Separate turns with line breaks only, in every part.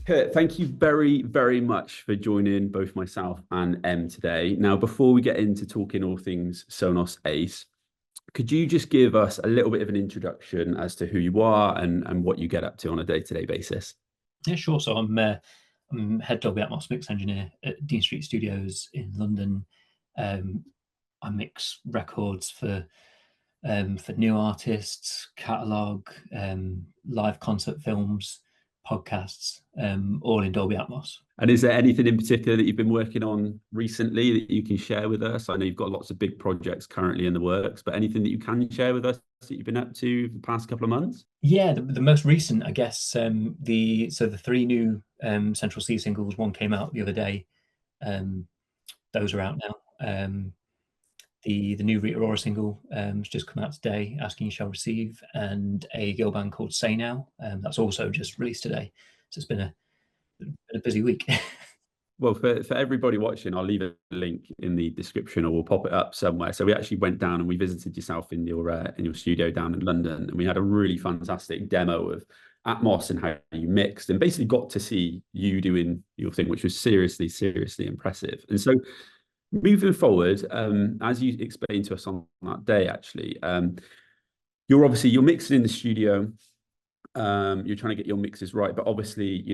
Kurt, thank you very, very much for joining both myself and Em today. Now, before we get into talking all things Sonos Ace, could you just give us a little bit of an introduction as to who you are and what you get up to on a day-to-day basis?
Yeah, sure. So I'm head Dolby Atmos Mix Engineer at Dean Street Studios in London. Um, I mix records for new artists, catalog, live concert films, podcasts, all in Dolby Atmos.
And is there anything in particular that you've been working on recently that you can share with us? I know you've got lots of big projects currently in the works, but anything that you can share with us that you've been up to the past couple of months?
Yeah, the most recent, I guess, the three new Central C singles. One came out the other day. Um, those are out now. The new Rita Ora single has just come out today, Asking You Shall Receive, and a girl band called Say Now. That's also just released today. So it's been a busy week.
Well, for everybody watching, I'll leave a link in the description or we'll pop it up somewhere. So we actually went down and we visited yourself in your studio down in London, and we had a really fantastic demo of Atmos and how you mixed, and basically got to see you doing your thing, which was seriously, seriously impressive. And so moving forward, as you explained to us on that day, actually, you're mixing in the studio. You're trying to get your mixes right, but obviously,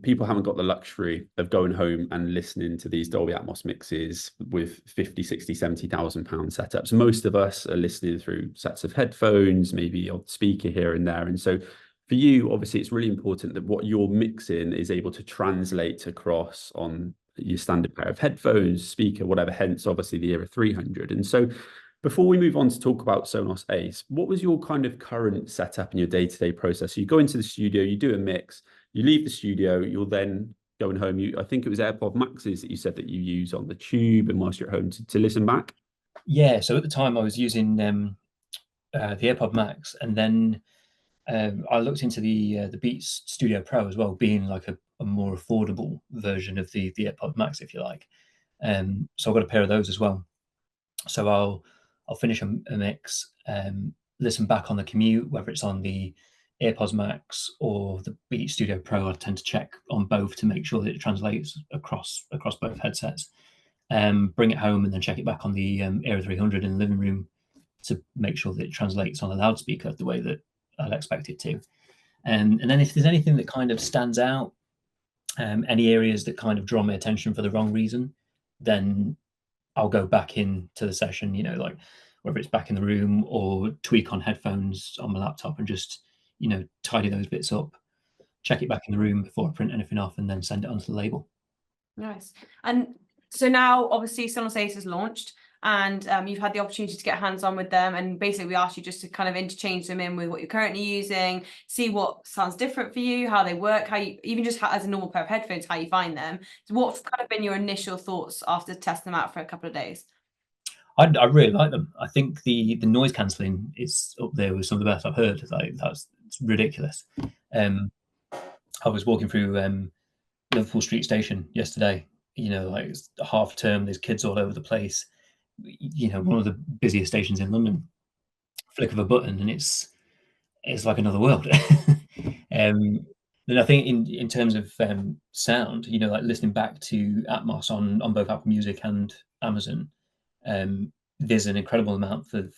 people haven't got the luxury of going home and listening to these Dolby Atmos mixes with 50, 60, 70,000 pound setups. Most of us are listening through sets of headphones, maybe a speaker here and there. And so for you, obviously, it's really important that what you're mixing is able to translate across on your standard pair of headphones, speaker, whatever, hence obviously the Era 300. And so before we move on to talk about Sonos Ace, what was your kind of current setup in your day-to-day process? So you go into the studio, you do a mix, you leave the studio, you're then going home. I think it was AirPod Maxes that you said that you use on the tube and whilst you're at home to listen back.
Yeah, so at the time I was using the AirPod Max, and then I looked into the Beats Studio Pro as well, being like a more affordable version of the AirPod Max, if you like. So I've got a pair of those as well. So I'll finish a mix, listen back on the commute, whether it's on the AirPods Max or the Beat Studio Pro. I tend to check on both to make sure that it translates across both headsets. Bring it home and then check it back on the Era 300 in the living room to make sure that it translates on a loudspeaker the way that I'd expect it to. And then if there's anything that kind of stands out, any areas that kind of draw my attention for the wrong reason, then I'll go back into the session, like whether it's back in the room or tweak on headphones on my laptop and just, tidy those bits up, check it back in the room before I print anything off, and then send it onto the label.
Nice. And so now obviously Sonos Ace has launched, and you've had the opportunity to get hands-on with them, and basically we asked you just to kind of interchange them in with what you're currently using, see what sounds different for you, how they work, how you even just as a normal pair of headphones, how you find them. So what's kind of been your initial thoughts after testing them out for a couple of days?
I really like them. I think the noise cancelling is up there with some of the best I've heard. Like it's ridiculous. I was walking through Liverpool Street Station yesterday. Like it's half term, there's kids all over the place. One of the busiest stations in London. Flick of a button, and it's like another world. Then I think in terms of sound, like listening back to Atmos on both Apple Music and Amazon, there's an incredible amount of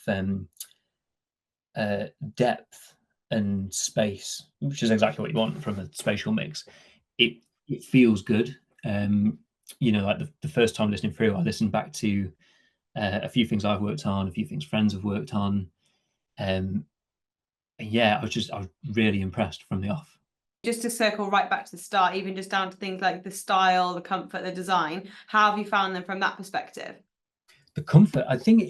depth and space, which is exactly what you want from a spatial mix. It feels good. Like the first time listening through, I listened back to a few things I've worked on, a few things friends have worked on. Yeah, I was really impressed from the off.
Just to circle right back to the start, even just down to things like the style, the comfort, the design, how have you found them from that perspective?
The comfort, I think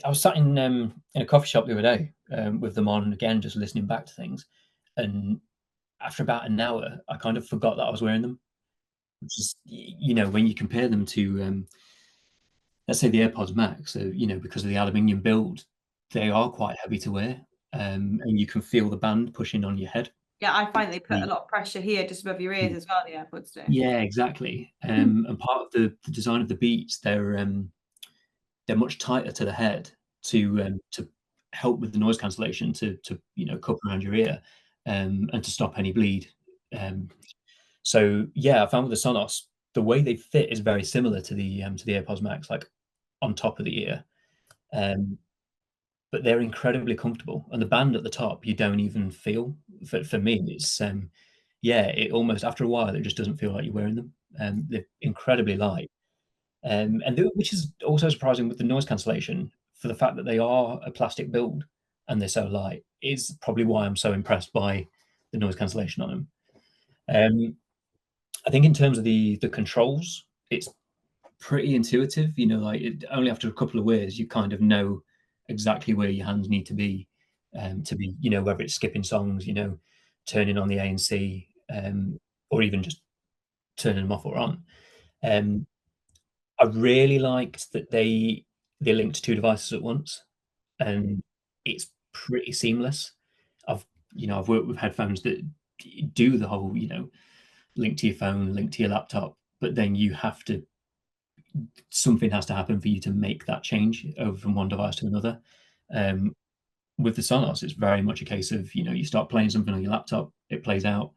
I was sat in a coffee shop the other day with them on, again, just listening back to things. And after about an hour, I kind of forgot that I was wearing them, which is, when you compare them to, let's say the AirPods Max, so, because of the aluminium build, they are quite heavy to wear. And you can feel the band pushing on your head.
Yeah, I find they put a lot of pressure here just above your ears as well, the AirPods do.
Yeah, exactly. And part of the design of the Beats, they're much tighter to the head to help with the noise cancellation, to cup around your ear, and to stop any bleed. So yeah, I found with the Sonos, the way they fit is very similar to the AirPods Max, like on top of the ear. But they're incredibly comfortable, and the band at the top you don't even feel. For me, it's yeah, it almost after a while it just doesn't feel like you're wearing them. They're incredibly light, which is also surprising with the noise cancellation for the fact that they are a plastic build and they're so light is probably why I'm so impressed by the noise cancellation on them. I think in terms of the controls, it's pretty intuitive. You know, like only after a couple of wears, you kind of know exactly where your hands need to be, you know, whether it's skipping songs, you know, turning on the A and C, or even just turning them off or on. I really liked that they linked two devices at once, and it's pretty seamless. I've worked with headphones that do the whole, you know, link to your phone, link to your laptop, but then you have to something has to happen for you to make that change over from one device to another. With the Sonos, it's very much a case of, you know, you start playing something on your laptop, it plays out.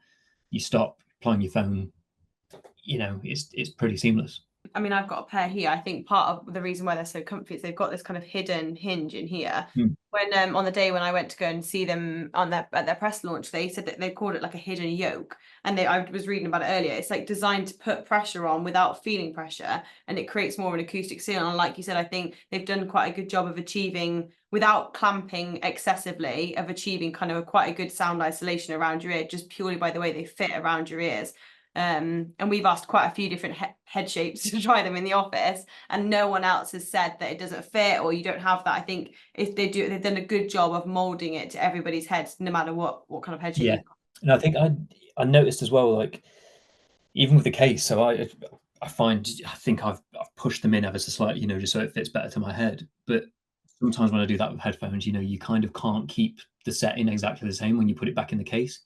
You stop playing your phone, you know, it's pretty seamless.
I mean, I've got a pair here. I think part of the reason why they're so comfy is they've got this kind of hidden hinge in here. When on the day when I went to go and see them on at their press launch, they said that they called it like a hidden yoke. And I was reading about it earlier. It's like designed to put pressure on without feeling pressure, and it creates more of an acoustic seal. And like you said, I think they've done quite a good job of achieving, without clamping excessively, of achieving kind of quite a good sound isolation around your ear, just purely by the way they fit around your ears. And we've asked quite a few different head shapes to try them in the office, and no one else has said that it doesn't fit or you don't have that. I think if they do, they've done a good job of molding it to everybody's heads, no matter what kind of head shape.
Yeah, and I think I noticed as well, like even with the case. So I think I've pushed them in ever so slightly, you know, just so it fits better to my head. But sometimes when I do that with headphones, you know, you kind of can't keep the setting exactly the same when you put it back in the case.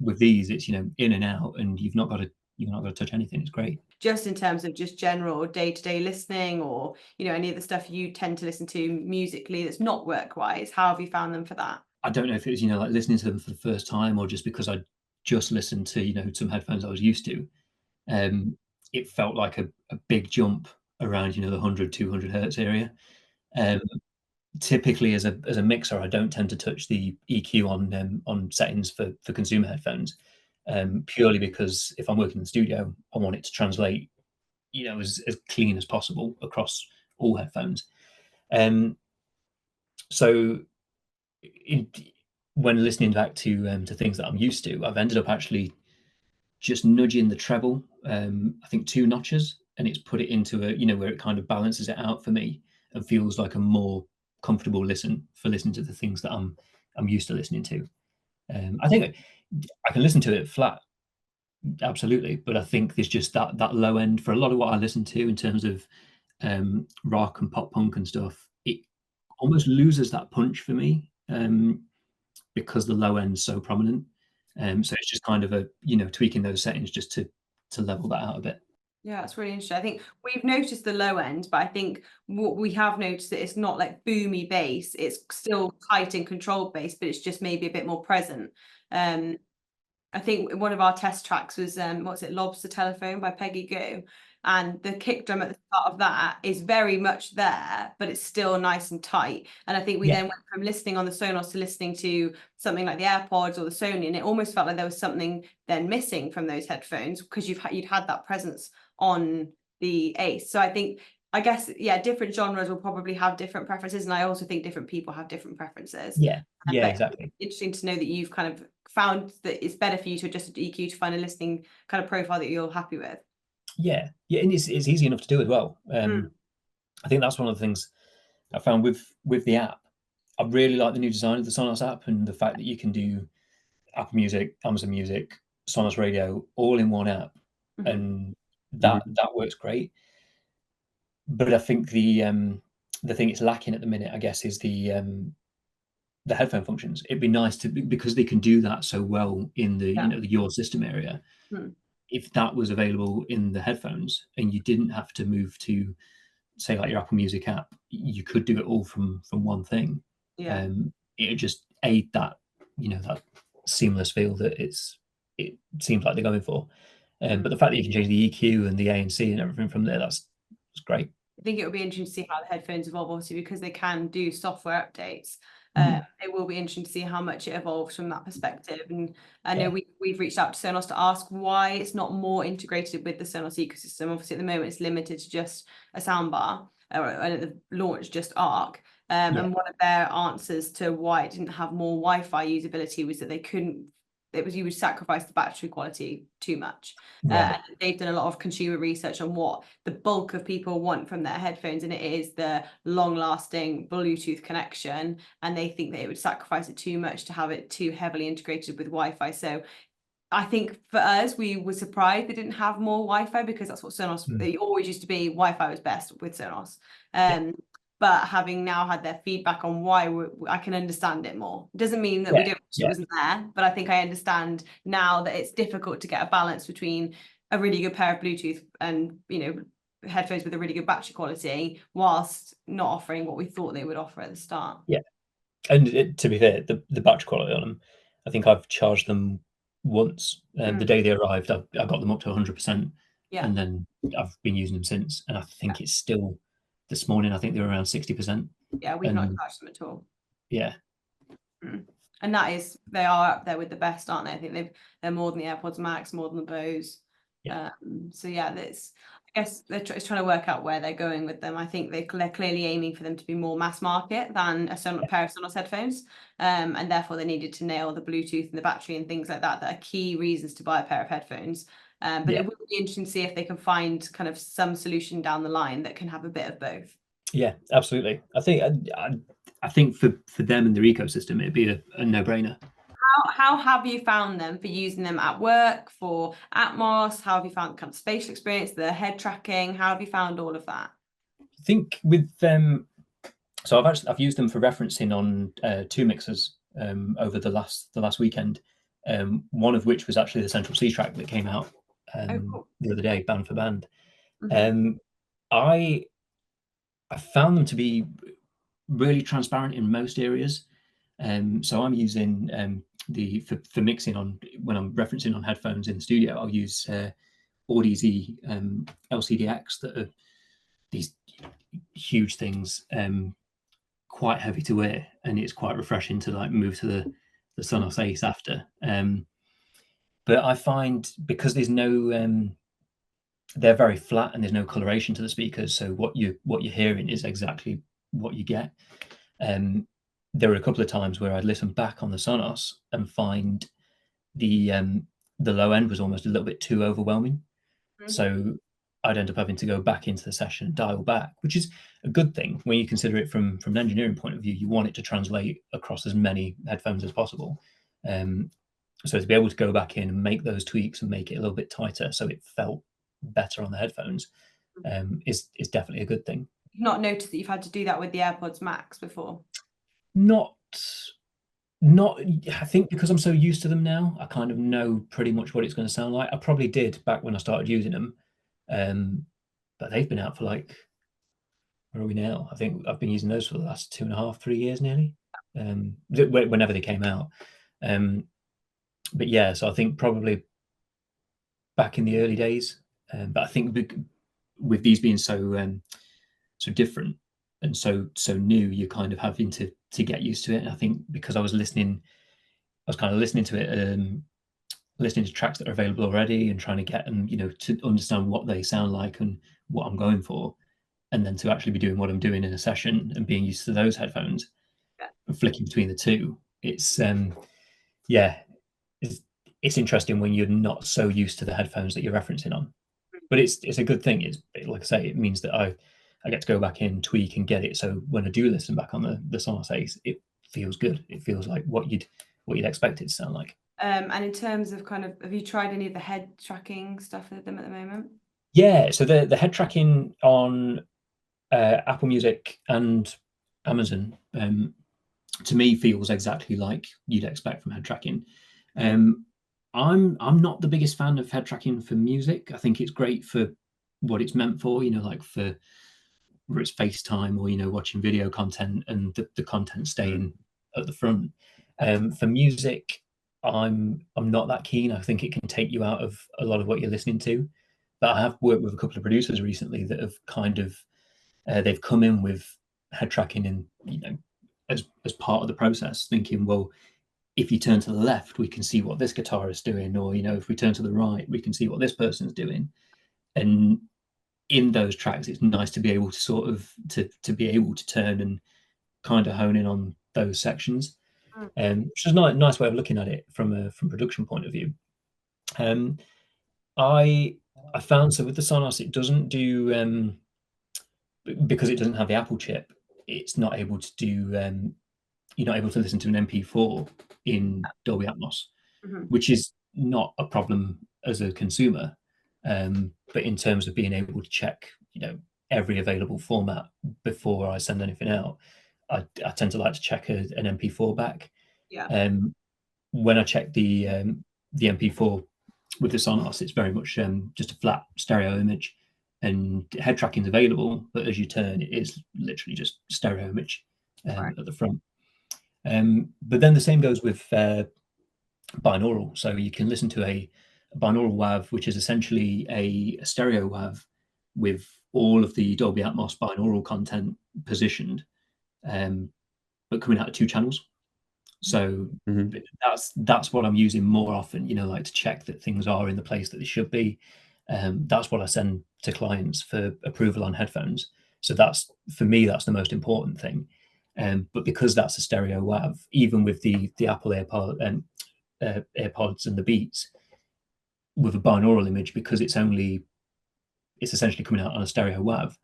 With these, it's, you know, in and out, and you've not got to touch anything. It's great.
Just in terms of just general day-to-day listening, or, you know, any of the stuff you tend to listen to musically that's not work-wise, how have you found them for that?
I don't know if it was, you know, like listening to them for the first time, or just because I just listened to, you know, some headphones I was used to. It felt like a big jump around, you know, the 100, 200 hertz area. Typically as a mixer, I don't tend to touch the EQ on settings for consumer headphones, purely because if I'm working in the studio, I want it to translate, you know, as clean as possible across all headphones. So when listening back to things that I'm used to, I've ended up actually just nudging the treble, I think 2 notches, and it's put it into a, you know, where it kind of balances it out for me and feels like a more comfortable listen for listening to the things that I'm used to listening to. I think I can listen to it flat, absolutely, but I think there's just that low end for a lot of what I listen to in terms of rock and pop punk and stuff. It almost loses that punch for me, because the low end's so prominent. So it's just kind of a, you know, tweaking those settings just to level that out a bit.
Yeah, it's really interesting. I think we've noticed the low end, but I think what we have noticed that it's not like boomy bass. It's still tight and controlled bass, but it's just maybe a bit more present. I think one of our test tracks was what's it, Lobster Telephone by Peggy Goo. And the kick drum at the start of that is very much there, but it's still nice and tight. And I think we then went from listening on the Sonos to listening to something like the AirPods or the Sony, and it almost felt like there was something then missing from those headphones because you'd had that presence on the Ace. So I guess, yeah, different genres will probably have different preferences, and I also think different people have different preferences.
Yeah,
But
exactly.
interesting to know that you've kind of found that it's better for you to adjust the EQ to find a listening kind of profile that you're happy with.
Yeah, and it's easy enough to do as well. I think that's one of the things I found with the app. I really like the new design of the Sonos app and the fact that you can do Apple Music, Amazon Music, Sonos Radio all in one app, and that works great. But I think the thing it's lacking at the minute, I guess, is the headphone functions. It'd be nice to, because they can do that so well in the you know, the Your System area. If that was available in the headphones and you didn't have to move to, say, like your Apple Music app, you could do it all from one thing. It would just aid that, you know, that seamless feel that it's it seems like they're going for. But the fact that you can change the EQ and the ANC and everything from there, that's great.
I think it will be interesting to see how the headphones evolve, obviously, because they can do software updates. It will be interesting to see how much it evolves from that perspective. And I know we've reached out to Sonos to ask why it's not more integrated with the Sonos ecosystem. Obviously, at the moment, it's limited to just a soundbar, or at the launch, just Arc. And one of their answers to why it didn't have more Wi-Fi usability was that they couldn't. It was you would sacrifice the battery quality too much. They've done a lot of consumer research on what the bulk of people want from their headphones, and it is the long-lasting Bluetooth connection, and they think that it would sacrifice it too much to have it too heavily integrated with Wi-Fi. So I think for us, we were surprised they didn't have more Wi-Fi, because that's what Sonos, it always used to be, Wi-Fi was best with Sonos. But having now had their feedback on why, I can understand it more. It doesn't mean that we don't wish it wasn't there, but I think I understand now that it's difficult to get a balance between a really good pair of Bluetooth and, you know, headphones with a really good battery quality, whilst not offering what we thought they would offer at the start.
And to be fair, the battery quality on them, I think I've charged them once. The day they arrived, I got them up to 100%, and then I've been using them since. And I think it's still, this morning, I think they were around 60%.
Yeah, we've not charged them at all.
Yeah.
And that is, they are up there with the best, aren't they? I think they're more than the AirPods Max, more than the Bose. So yeah, that's, I guess it's trying to work out where they're going with them. I think they're clearly aiming for them to be more mass market than a pair of Sonos headphones, and therefore they needed to nail the Bluetooth and the battery and things like that are key reasons to buy a pair of headphones. But it will be interesting to see if they can find kind of some solution down the line that can have a bit of both.
Yeah, absolutely. I think for them and their ecosystem, it'd be a no-brainer.
How have you found them for using them at work, for Atmos? How have you found the kind of spatial experience, the head tracking? How have you found all of that?
I think with them, so I've used them for referencing on 2 mixers over the last weekend. One of which was actually the Central C track that came out the other day, band for band. I found them to be really transparent in most areas. So I'm using for mixing on, when I'm referencing on headphones in the studio, I'll use AudEZ LCDX, that are these huge things, quite heavy to wear, and it's quite refreshing to like move to the Sonos Ace after. But I find, because there's no they're very flat and there's no coloration to the speakers, so what you're hearing is exactly what you get. There were a couple of times where I'd listen back on the Sonos and find the low end was almost a little bit too overwhelming. So I'd end up having to go back into the session and dial back, which is a good thing when you consider it from an engineering point of view. You want it to translate across as many headphones as possible. So to be able to go back in and make those tweaks and make it a little bit tighter so it felt better on the headphones is definitely a good thing.
You've not noticed that you've had to do that with the AirPods Max before?
Not I think because I'm so used to them now, I kind of know pretty much what it's going to sound like. I probably did back when I started using them, but they've been out for like, where are we now? I think I've been using those for the last 2.5, 3 years nearly, whenever they came out. But yeah, so I think probably back in the early days, but I think with these being so different and so new, you're kind of having to get used to it. And I think because I was kind of listening to it, listening to tracks that are available already and trying to get them, to understand what they sound like and what I'm going for, and then to actually be doing what I'm doing in a session and being used to those headphones, and flicking between the two. It's it's interesting when you're not so used to the headphones that you're referencing on, but it's a good thing. It's, like I say, it means that I get to go back in, tweak, and get it. So when I do listen back on the Sonos Ace, it feels good. It feels like what you'd expect it to sound like.
And in terms of kind of, have you tried any of the head tracking stuff with them at the moment?
Yeah, so the head tracking on Apple Music and Amazon, to me, feels exactly like you'd expect from head tracking. I'm not the biggest fan of head tracking for music. I think it's great for what it's meant for, like for whether it's FaceTime or watching video content and the content staying at the front. For music, I'm not that keen. I think it can take you out of a lot of what you're listening to. But I have worked with a couple of producers recently that have kind of they've come in with head tracking and, you know, as part of the process, thinking, well, if you turn to the left, we can see what this guitar is doing, or, you know, if we turn to the right, we can see what this person's doing. And in those tracks, it's nice to be able to sort of to be able to turn and kind of hone in on those sections, which is a nice way of looking at it from a production point of view. I found, so with the Sonos, it doesn't do because it doesn't have the Apple chip. It's not able to do. You're not able to listen to an MP4 in Dolby Atmos, which is not a problem as a consumer. But in terms of being able to check, you know, every available format before I send anything out, I tend to like to check an MP4 back.
Yeah.
When I check the MP4 with the Sonos, it's very much just a flat stereo image, and head tracking is available, but as you turn, it is literally just stereo image
Right.
at the front. But then the same goes with binaural. So you can listen to a binaural WAV, which is essentially a stereo WAV with all of the Dolby Atmos binaural content positioned, but coming out of 2 channels. So that's what I'm using more often, you know, like to check that things are in the place that they should be. That's what I send to clients for approval on headphones. So that's, for me, that's the most important thing. But because that's a stereo WAV, even with the Apple AirPods and the Beats, with a binaural image, because it's essentially coming out on a stereo WAV,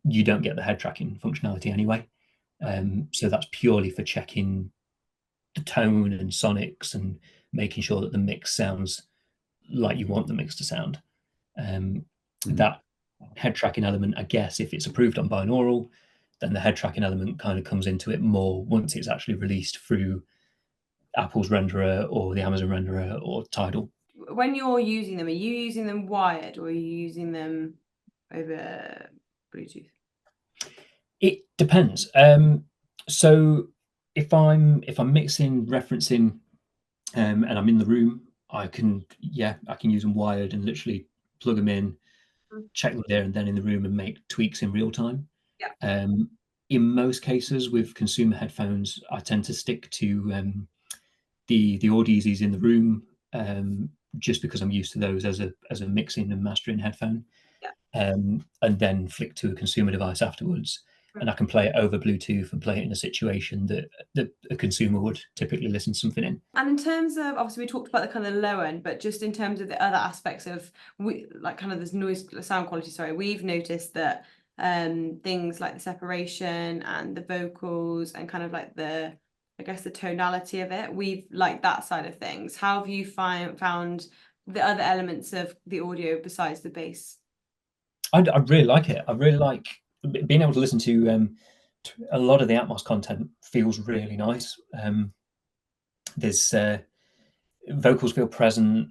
you don't get the head tracking functionality anyway. So that's purely for checking the tone and sonics and making sure that the mix sounds like you want the mix to sound. That head tracking element, I guess, if it's approved on binaural, then the head tracking element kind of comes into it more once it's actually released through Apple's renderer or the Amazon renderer or Tidal.
When you're using them, are you using them wired or are you using them over Bluetooth?
It depends. So if I'm mixing, referencing, and I'm in the room, I can use them wired and literally plug them in, check them there and then in the room, and make tweaks in real time.
Yeah.
In most cases with consumer headphones, I tend to stick to the Audezys in the room, just because I'm used to those as a mixing and mastering headphone. And then flick to a consumer device afterwards, and I can play it over Bluetooth and play it in a situation that a consumer would typically listen to something in.
And in terms of, obviously we talked about the kind of low end, but just in terms of the other aspects of like kind of this noise, sound quality, sorry, we've noticed that things like the separation and the vocals and kind of like the, I guess, the tonality of it, we've liked that side of things. How have you found the other elements of the audio besides the bass?
I really like it. I really like being able to listen to a lot of the Atmos content. Feels really nice. There's vocals feel present.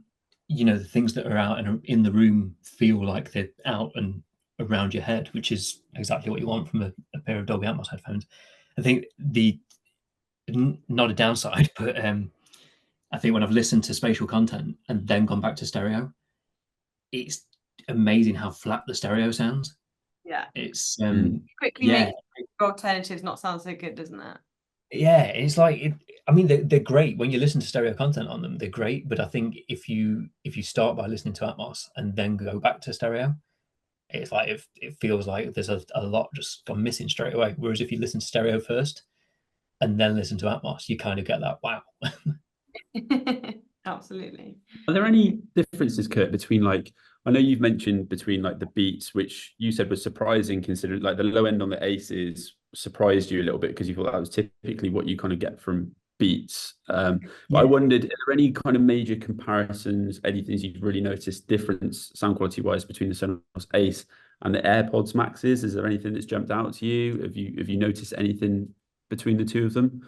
You know, the things that are out and in the room feel like they're out and around your head, which is exactly what you want from a pair of Dolby Atmos headphones. I think not a downside, but I think when I've listened to spatial content and then gone back to stereo, it's amazing how flat the stereo sounds.
Yeah.
It's
quickly makes alternatives not sound so good, doesn't it?
Yeah, it's like I mean, they're great when you listen to stereo content on them. They're great, but I think if you start by listening to Atmos and then go back to stereo, it's like it feels like there's a lot just gone missing straight away. Whereas if you listen to stereo first and then listen to Atmos, you kind of get that wow.
Absolutely.
Are there any differences, Kurt, between, like, I know you've mentioned between like the Beats, which you said was surprising considering like the low end on the Aces surprised you a little bit because you thought that was typically what you kind of get from Beats. But I wondered, are there any kind of major comparisons, anything you've really noticed difference sound quality wise between the Sonos Ace and the AirPods Maxes? Is there anything that's jumped out to you? Have you noticed anything between the two of them?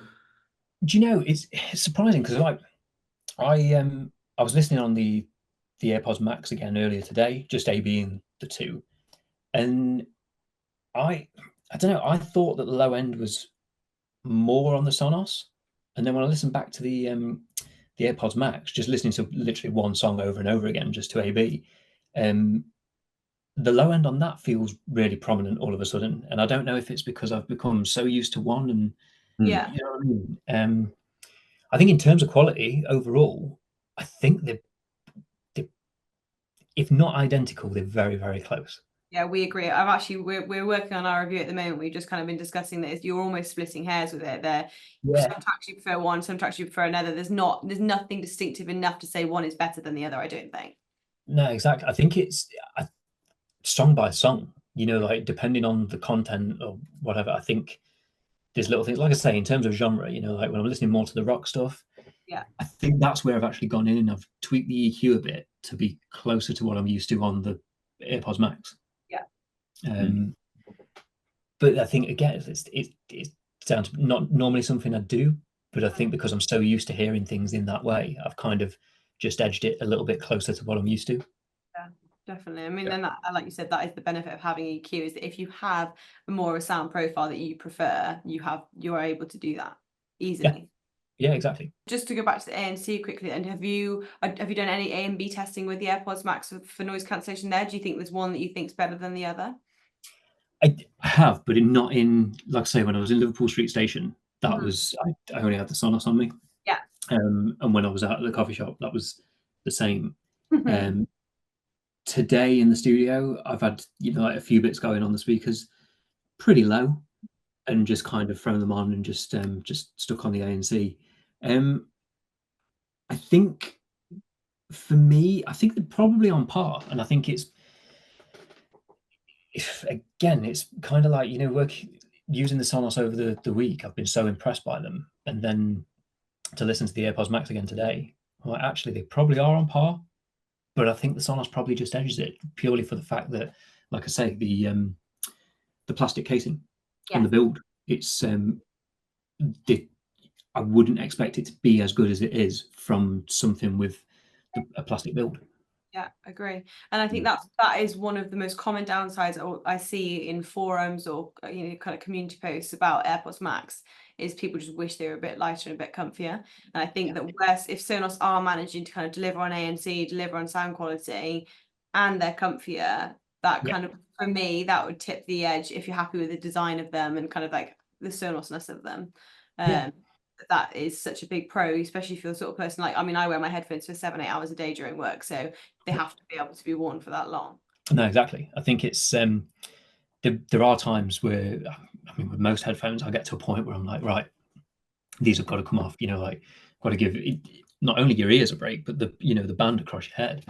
Do you know, it's surprising because like I was listening on the AirPods Max again earlier today, just A/Bing the two, and I don't know. I thought that the low end was more on the Sonos, and then when I listened back to the the AirPods Max, just listening to literally one song over and over again, just to A/B, the low end on that feels really prominent all of a sudden. And I don't know if it's because I've become so used to one, and
Yeah.
you know what I mean? I think in terms of quality overall, I think they're, if not identical, they're very, very close.
Yeah, we agree. We're working on our review at the moment. We've just kind of been discussing that you're almost splitting hairs with it there.
Yeah.
Some tracks you prefer one, some tracks you prefer another. There's nothing distinctive enough to say one is better than the other, I don't think.
No, exactly. I think it's song by song, like depending on the content or whatever. I think there's little things, like I say, in terms of genre, like when I'm listening more to the rock stuff,
yeah,
I think that's where I've actually gone in and I've tweaked the EQ a bit to be closer to what I'm used to on the AirPods Max.
Yeah.
But I think again, it sounds not normally something I do, but I think because I'm so used to hearing things in that way, I've kind of just edged it a little bit closer to what I'm used to.
Yeah, definitely. I mean, then like you said, that is the benefit of having EQ, is that if you have more of a sound profile that you prefer, you are able to do that easily.
Yeah, exactly.
Just to go back to the ANC quickly, and have you done any A and B testing with the AirPods Max for noise cancellation there? Do you think there's one that you think's better than the other?
I have, but not in, like I say, when I was in Liverpool Street Station, that was, I only had the Sonos on me.
Yeah.
And when I was out at the coffee shop, that was the same. Today in the studio, I've had, like a few bits going on the speakers pretty low, and just kind of thrown them on and just stuck on the ANC. I think for me, I think they're probably on par, and I think it's kind of like, using the Sonos over the week. I've been so impressed by them, and then to listen to the AirPods Max again today, well, actually they probably are on par, but I think the Sonos probably just edges it purely for the fact that, like I say, the plastic casing on the build, it's I wouldn't expect it to be as good as it is from something with a plastic build.
Yeah, agree. And I think that is one of the most common downsides I see in forums or kind of community posts about AirPods Max, is people just wish they were a bit lighter and a bit comfier. And I think that if Sonos are managing to kind of deliver on ANC, deliver on sound quality, and they're comfier, that kind of, for me, that would tip the edge if you're happy with the design of them and kind of like the Sonosness of them. That is such a big pro, especially if you're the sort of person like, I mean, I wear my headphones for 7-8 hours a day during work, so they have to be able to be worn for that long.
No, exactly. I think it's there are times where, I mean, with most headphones, I get to a point where I'm like, right, these have got to come off. Like, got to give not only your ears a break, but the band across your head.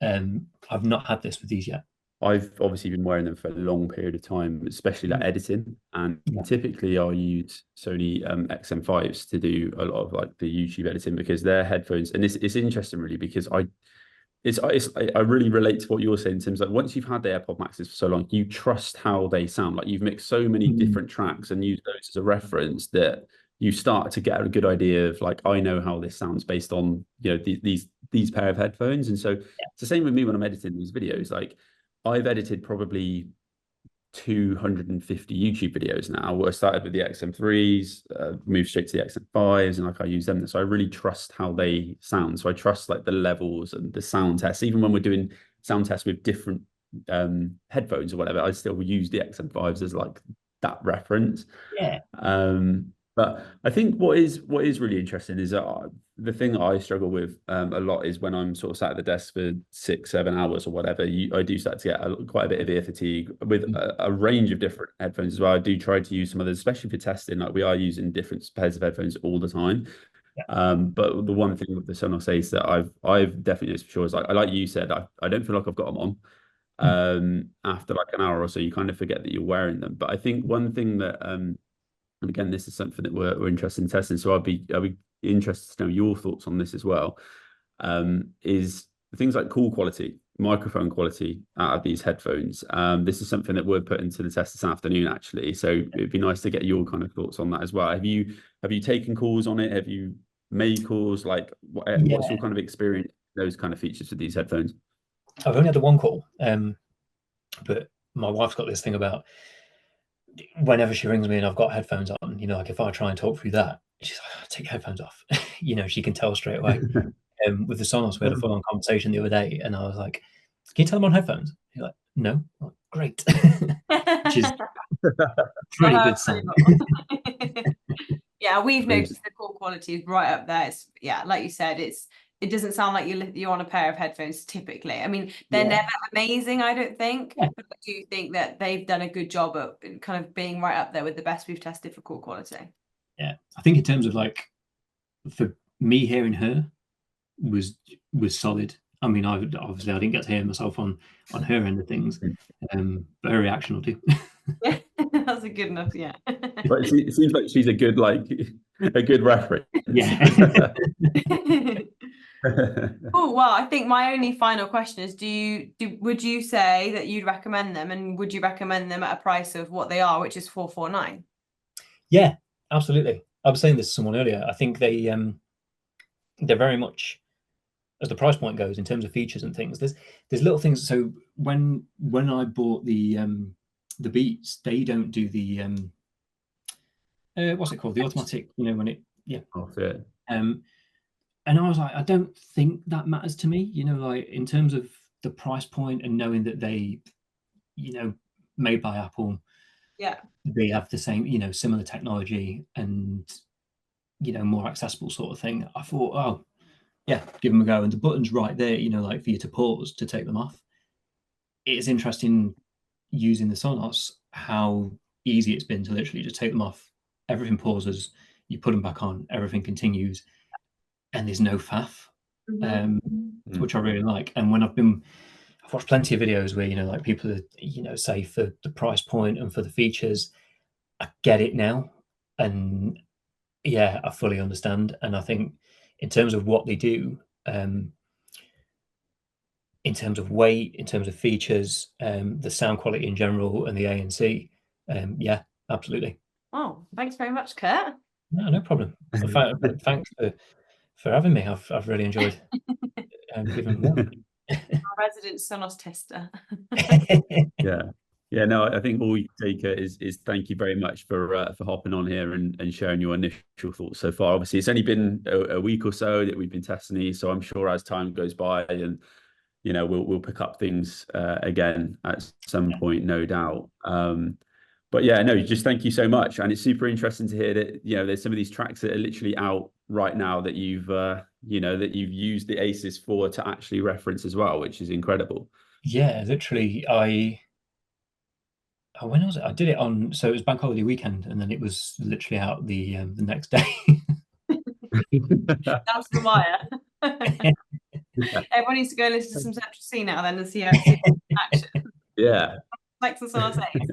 I've not had this with these yet.
I've obviously been wearing them for a long period of time, especially like editing, and typically I'll use Sony XM5s to do a lot of like the YouTube editing, because their headphones, and it's interesting really, because I really relate to what you're saying in terms of, like, once you've had the AirPod Maxes for so long, you trust how they sound. Like, you've mixed so many different tracks and used those as a reference that you start to get a good idea of, like, I know how this sounds based on these pair of headphones. And so it's the same with me when I'm editing these videos. Like, I've edited probably 250 YouTube videos now. I started with the XM3s, moved straight to the XM5s, and like I use them. So I really trust how they sound. So I trust like the levels and the sound tests. Even when we're doing sound tests with different headphones or whatever, I still use the XM5s as like that reference.
Yeah.
But I think what is really interesting is the thing that I struggle with a lot is when I'm sort of sat at the desk for 6-7 hours or whatever, I do start to get quite a bit of ear fatigue with a range of different headphones as well. I do try to use some others, especially for testing. Like, we are using different pairs of headphones all the time. But the one thing with the Sonos Ace that I've definitely noticed for sure is, like you said, I don't feel like I've got them on. After like an hour or so, you kind of forget that you're wearing them. But I think one thing that and again, this is something that we're interested in testing, so I'll be interested to know your thoughts on this as well, is things like call quality, microphone quality out of these headphones. This is something that we're putting to the test this afternoon, actually, so it'd be nice to get your kind of thoughts on that as well. Have you taken calls on it? Have you made calls? Like, what's your kind of experience, those kind of features with these headphones?
I've only had the one call, but my wife's got this thing about, whenever she rings me and I've got headphones on, like if I try and talk through that, she's like, "Oh, take your headphones off." You know, she can tell straight away. With the Sonos, we had a full-on conversation the other day, and I was like, "Can you tell them on headphones?" He's like, "No." I'm like, "Great," which is pretty good sign.
Yeah, we've noticed the call quality is right up there. It's, yeah, like you said, it doesn't sound like you're on a pair of headphones typically. I mean, they're never amazing, I don't think, but I do think that they've done a good job at kind of being right up there with the best we've tested for call quality.
Yeah, I think in terms of like, for me hearing her was solid. I mean, obviously I didn't get to hear myself on her end of things, but her reaction will do.
Yeah, that's a good enough. Yeah.
But it seems like she's a good reference.
Yeah.
Oh well, I think my only final question is: would you say that you'd recommend them, and would you recommend them at a price of what they are, which is $449?
Yeah, absolutely. I was saying this to someone earlier. I think they're very much, as the price point goes in terms of features and things. There's little things. So when I bought the Beats, they don't do the what's it called? The automatic. You know, when it and I was like, I don't think that matters to me. You know, like in terms of the price point and knowing that they, you know, made by Apple.
Yeah.
They have the same, you know, similar technology and, you know, more accessible sort of thing. I thought, oh, yeah, give them a go. And the button's right there, you know, like for you to pause to take them off. It's interesting using the Sonos how easy it's been to literally just take them off. Everything pauses, you put them back on, everything continues, and there's no faff, which I really like. And when I've watched plenty of videos where, you know, like people are, you know, say for the price point and for the features, I get it now. And yeah, I fully understand. And I think in terms of what they do, in terms of weight, in terms of features, the sound quality in general, and the ANC, yeah, absolutely.
Oh, thanks very much, Kurt.
No problem. Thanks for having me. I've really enjoyed giving them
Our resident Sonos tester.
Yeah, no, I think all we take is thank you very much for hopping on here and sharing your initial thoughts so far. Obviously, it's only been a week or so that we've been testing these, so I'm sure as time goes by, and you know, we'll pick up things again at some point, no doubt. But yeah, no, just thank you so much, and it's super interesting to hear that, you know, there's some of these tracks that are literally out right now that you've you know, that you've used the Aces for to actually reference as well, which is incredible.
Yeah, literally, when was it? I did it on, so it was bank holiday weekend, and then it was literally out the next day.
That's the wire. Everyone needs to go and listen to some Central C now then and see action.
Yeah.
Like the Sonos Ace.